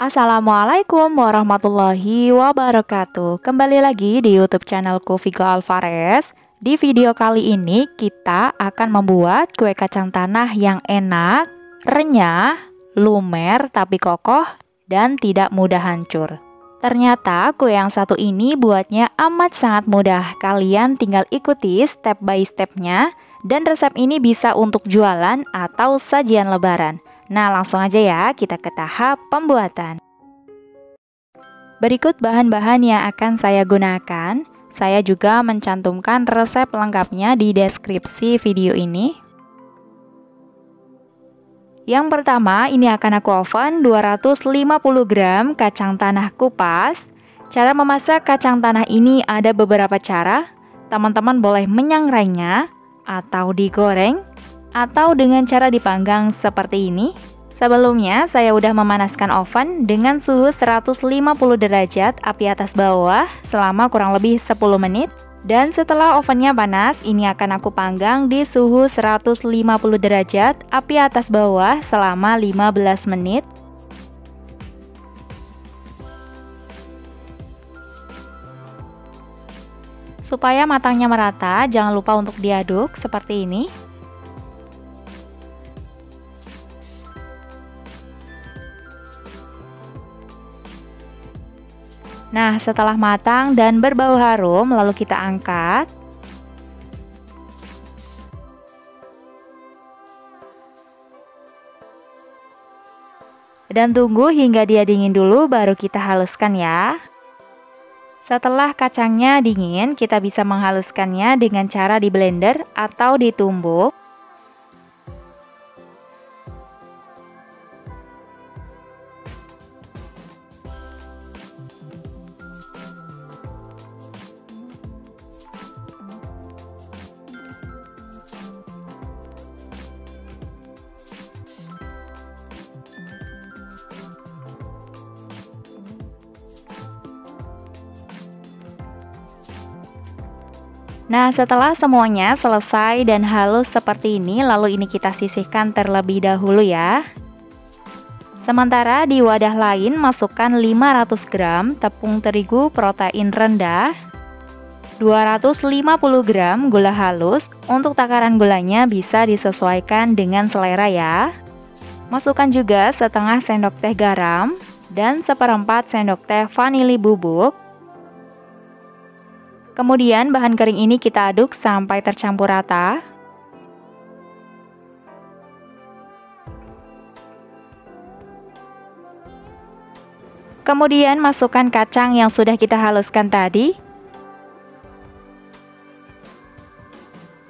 Assalamualaikum warahmatullahi wabarakatuh. Kembali lagi di YouTube channelku Vigo Alvarez. Di video kali ini kita akan membuat kue kacang tanah yang enak, renyah, lumer tapi kokoh, dan tidak mudah hancur. Ternyata kue yang satu ini buatnya amat sangat mudah. Kalian tinggal ikuti step by stepnya, dan resep ini bisa untuk jualan atau sajian lebaran. Nah, langsung aja ya, kita ke tahap pembuatan. Berikut bahan-bahan yang akan saya gunakan. Saya juga mencantumkan resep lengkapnya di deskripsi video ini. Yang pertama, ini akan aku oven 250 gram kacang tanah kupas. Cara memasak kacang tanah ini ada beberapa cara. Teman-teman boleh menyangrainya, atau digoreng, atau dengan cara dipanggang seperti ini. Sebelumnya saya udah memanaskan oven dengan suhu 150 derajat api atas bawah selama kurang lebih 10 menit. Dan setelah ovennya panas, ini akan aku panggang di suhu 150 derajat api atas bawah selama 15 menit. Supaya matangnya merata, jangan lupa untuk diaduk seperti ini. Nah, setelah matang dan berbau harum, lalu kita angkat. Dan tunggu hingga dia dingin dulu, baru kita haluskan ya. Setelah kacangnya dingin, kita bisa menghaluskannya dengan cara di blender atau ditumbuk. Nah, setelah semuanya selesai dan halus seperti ini, lalu ini kita sisihkan terlebih dahulu ya. Sementara di wadah lain masukkan 500 gram tepung terigu protein rendah, 250 gram gula halus. Untuk takaran gulanya bisa disesuaikan dengan selera ya. Masukkan juga setengah sendok teh garam dan seperempat sendok teh vanili bubuk. Kemudian bahan kering ini kita aduk sampai tercampur rata. Kemudian masukkan kacang yang sudah kita haluskan tadi.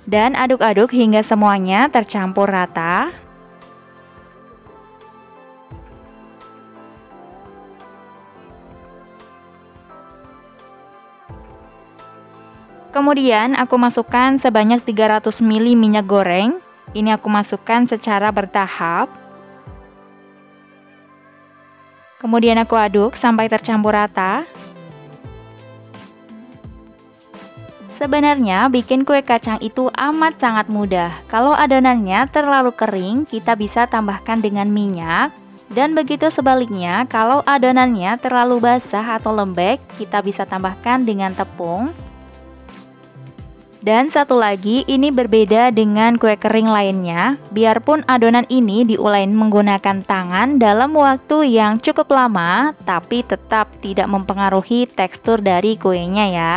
Dan aduk-aduk hingga semuanya tercampur rata. Kemudian aku masukkan sebanyak 300 ml minyak goreng. Ini aku masukkan secara bertahap. Kemudian aku aduk sampai tercampur rata. Sebenarnya bikin kue kacang itu amat sangat mudah. Kalau adonannya terlalu kering, kita bisa tambahkan dengan minyak. Dan begitu sebaliknya, kalau adonannya terlalu basah atau lembek, kita bisa tambahkan dengan tepung. Dan satu lagi, ini berbeda dengan kue kering lainnya. Biarpun adonan ini diuleni menggunakan tangan dalam waktu yang cukup lama, tapi tetap tidak mempengaruhi tekstur dari kuenya ya.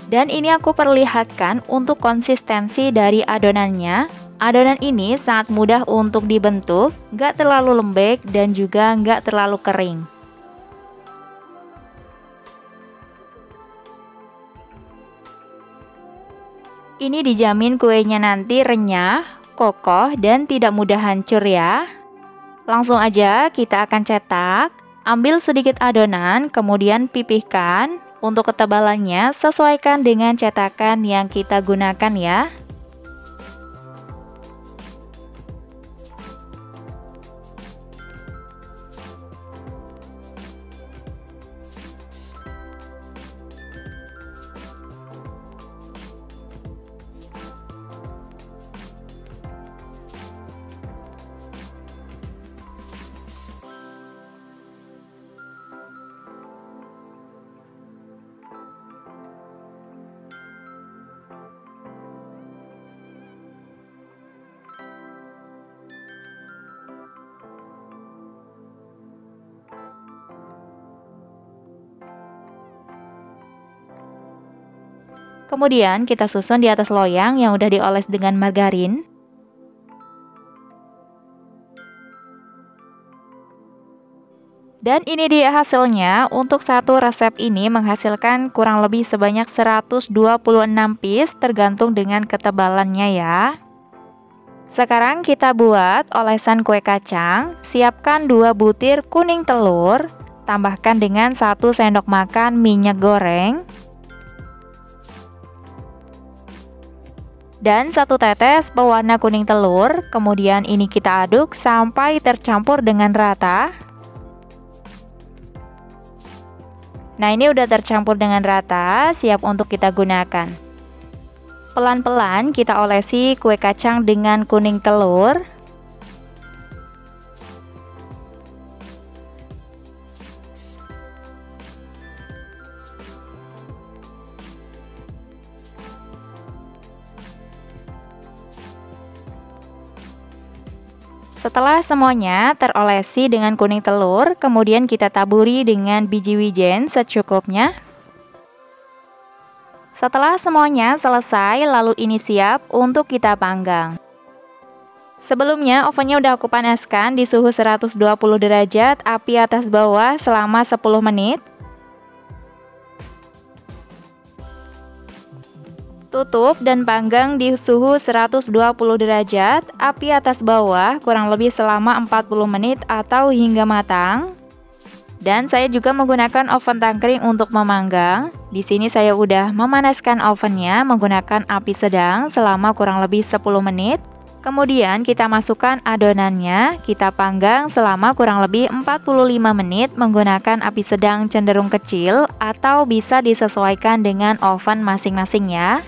Dan ini aku perlihatkan untuk konsistensi dari adonannya. Adonan ini sangat mudah untuk dibentuk, nggak terlalu lembek dan juga nggak terlalu kering. Ini dijamin kuenya nanti renyah, kokoh, dan tidak mudah hancur ya. Langsung aja kita akan cetak. Ambil sedikit adonan, kemudian pipihkan. Untuk ketebalannya sesuaikan dengan cetakan yang kita gunakan ya. Kemudian kita susun di atas loyang yang udah dioles dengan margarin. Dan ini dia hasilnya. Untuk satu resep ini menghasilkan kurang lebih sebanyak 126 piece tergantung dengan ketebalannya ya. Sekarang kita buat olesan kue kacang. Siapkan 2 butir kuning telur, tambahkan dengan 1 sendok makan minyak goreng dan 1 tetes pewarna kuning telur. Kemudian ini kita aduk sampai tercampur dengan rata. Nah, ini udah tercampur dengan rata, siap untuk kita gunakan. Pelan-pelan kita olesi kue kacang dengan kuning telur. Setelah semuanya terolesi dengan kuning telur, kemudian kita taburi dengan biji wijen secukupnya. Setelah semuanya selesai, lalu ini siap untuk kita panggang. Sebelumnya ovennya udah aku panaskan di suhu 120 derajat, api atas bawah selama 10 menit. Tutup dan panggang di suhu 120 derajat, api atas bawah kurang lebih selama 40 menit atau hingga matang. Dan saya juga menggunakan oven tangkring untuk memanggang. Di sini saya udah memanaskan ovennya menggunakan api sedang selama kurang lebih 10 menit. Kemudian kita masukkan adonannya, kita panggang selama kurang lebih 45 menit menggunakan api sedang cenderung kecil atau bisa disesuaikan dengan oven masing-masing ya.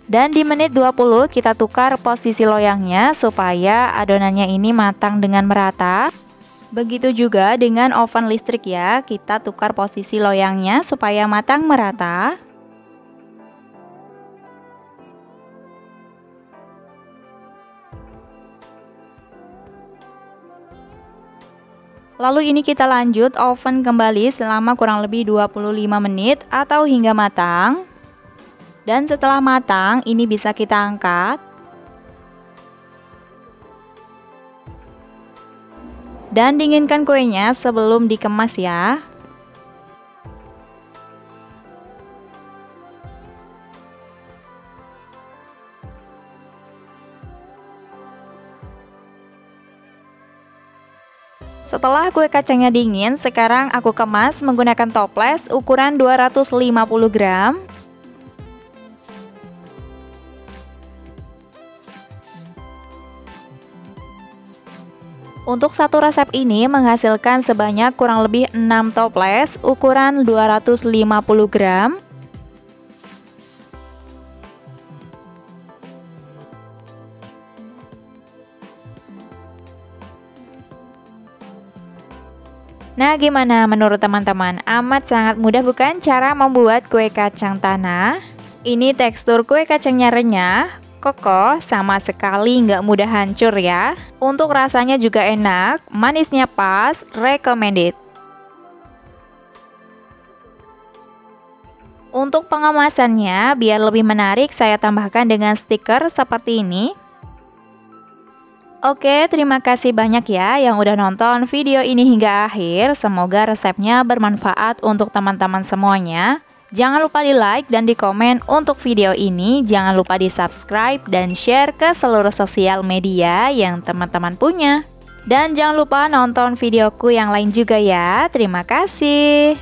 Dan di menit 20 kita tukar posisi loyangnya supaya adonannya ini matang dengan merata. Begitu juga dengan oven listrik ya, kita tukar posisi loyangnya supaya matang merata. Lalu ini kita lanjut oven kembali selama kurang lebih 25 menit atau hingga matang. Dan setelah matang, ini bisa kita angkat. Dan dinginkan kuenya sebelum dikemas ya. Setelah kue kacangnya dingin, sekarang aku kemas menggunakan toples ukuran 250 gram. Untuk satu resep ini menghasilkan sebanyak kurang lebih 6 toples ukuran 250 gram. Nah, gimana menurut teman-teman? Amat sangat mudah bukan cara membuat kue kacang tanah? Ini tekstur kue kacangnya renyah, kokoh, sama sekali nggak mudah hancur ya. Untuk rasanya juga enak, manisnya pas, recommended. Untuk pengemasannya, biar lebih menarik, saya tambahkan dengan stiker seperti ini. Oke, terima kasih banyak ya yang udah nonton video ini hingga akhir. Semoga resepnya bermanfaat untuk teman-teman semuanya. Jangan lupa di like dan di komen untuk video ini. Jangan lupa di subscribe dan share ke seluruh sosial media yang teman-teman punya. Dan jangan lupa nonton videoku yang lain juga ya. Terima kasih.